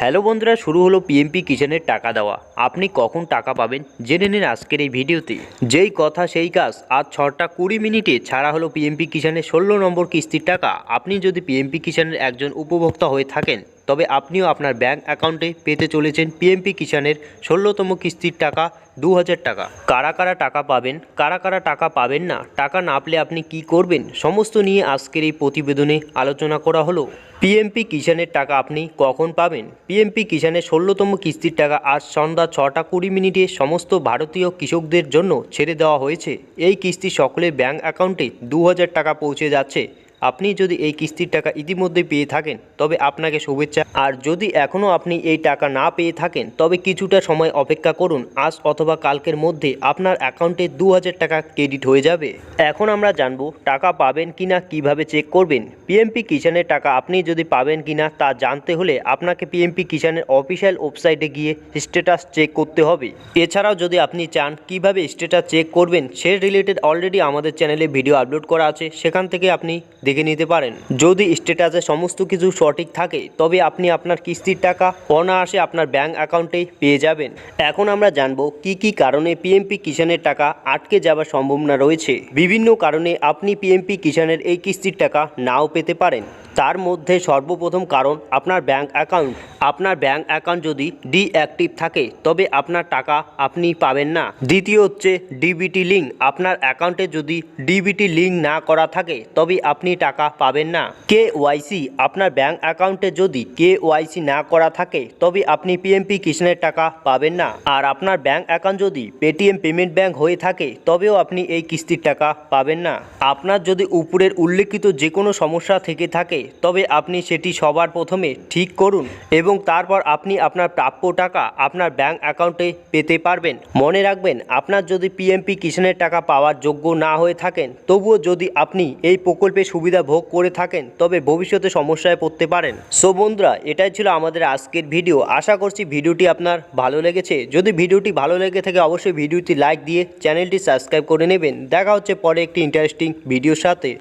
Hello বন্ধুরা, শুরু হলো পিএমপি কিষাণের টাকা দেওয়া। আপনি কখন টাকা পাবেন জেনে নিন আজকের এই ভিডিওতে। যেই কথা সেই কাজ, আজ 6:20 ছাড়া হলো পিএমপি কিষাণের 16 নম্বর কিস্তির টাকা। আপনি যদি পিএমপি কিষাণের একজন উপভোক্তা হয়ে থাকেন তবে আপনিও আপনার ব্যাংক অ্যাকাউন্টে পেতে চলেছেন পিএমপি কিষাণের 16তম কিস্তির টাকা 2000 টাকা। কারা কারা টাকা পাবেন, কারা কারা টাকা পাবেন না, টাকা না পেলে আপনি কি করবেন, সমস্ত নিয়ে আজকের এই প্রতিবেদনে আলোচনা করা হলো। পিএমপি কিষাণের টাকা আপনি কখন পাবেন? পিএমপি কিষাণের 16তম কিস্তির টাকা আজ সন্ধ্যা 6:20 সমস্ত ভারতীয় কৃষকদের জন্য ছেড়ে দেওয়া হয়েছে। এই কিস্তি সকলের ব্যাংক অ্যাকাউন্টে 2000 টাকা পৌঁছে যাচ্ছে। আপনি যদি এই কিস্তির টাকা ইতিমধ্যে পেয়ে থাকেন তবে আপনাকে শুভেচ্ছা। আর যদি এখনও আপনি এই টাকা না পেয়ে থাকেন তবে কিছুটা সময় অপেক্ষা করুন। আজ অথবা কালকের মধ্যে আপনার অ্যাকাউন্টে 2000 টাকা ক্রেডিট হয়ে যাবে। এখন আমরা জানবো টাকা পাবেন কিনা, কিভাবে চেক করবেন। পিএমপি কিষাণের টাকা আপনি যদি পাবেন কিনা তা জানতে হলে আপনাকে পিএমপি কিষাণের অফিসিয়াল ওয়েবসাইটে গিয়ে স্ট্যাটাস চেক করতে হবে। এছাড়াও যদি আপনি চান কিভাবে স্ট্যাটাস চেক করবেন সে রিলেটেড অলরেডি আমাদের চ্যানেলে ভিডিও আপলোড করা আছে, সেখান থেকে আপনি দেখে নিতে পারেন। যদি স্ট্যাটাসে সমস্ত কিছু সঠিক থাকে তবে আপনি আপনার কিস্তির টাকা অনায়াসে আপনার ব্যাংক অ্যাকাউন্টে পেয়ে যাবেন। এখন আমরা জানবো কি কি কারণে পিএমপি কিষাণের টাকা আটকে যাওয়ার সম্ভাবনা রয়েছে। বিভিন্ন কারণে আপনি পিএমপি কিষাণের এই কিস্তির টাকা নাও পেতে পারেন। তার মধ্যে সর্বপ্রথম কারণ আপনার ব্যাংক অ্যাকাউন্ট। আপনার ব্যাংক অ্যাকাউন্ট যদি ডিঅ্যাক্টিভ থাকে তবে আপনার টাকা আপনি পাবেন না। দ্বিতীয় হচ্ছে ডিবিটি লিঙ্ক। আপনার অ্যাকাউন্টে যদি ডিবিটি লিঙ্ক না করা থাকে তবে আপনি টাকা পাবেন না। কেওয়াইসি। আপনার ব্যাংক অ্যাকাউন্টে যদি কেওয়াইসি না করা থাকে তবে আপনি পিএমপি কিষাণের টাকা পাবেন না। আর আপনার ব্যাংক অ্যাকাউন্ট যদি পেটিএম পেমেন্ট ব্যাংক হয়ে থাকে তবেও আপনি এই কিস্তির টাকা পাবেন না। আপনার যদি উপরের উল্লেখিত যে কোনো সমস্যা থেকে থাকে তবে আপনি সেটি সবার প্রথমে ঠিক করুন এবং তারপর আপনি আপনার প্রাপ্য টাকা আপনার ব্যাংক অ্যাকাউন্টে পেতে পারবেন। মনে রাখবেন, আপনার যদি পিএমপি কিষাণের টাকা পাওয়ার যোগ্য না হয়ে থাকেন তবুও যদি আপনি এই প্রকল্পের সুবিধা ভোগ করে থাকেন তবে ভবিষ্যতে সমস্যায় পড়তে পারেন। সো বন্ধুরা, এটাই ছিল আমাদের আজকের ভিডিও। আশা করছি ভিডিওটি আপনার ভালো লেগেছে। যদি ভিডিওটি ভালো লেগে থাকে অবশ্যই ভিডিওটি লাইক দিয়ে চ্যানেলটি সাবস্ক্রাইব করে নেবেন। দেখা হচ্ছে পরে একটি ইন্টারেস্টিং ভিডিওর সাথে।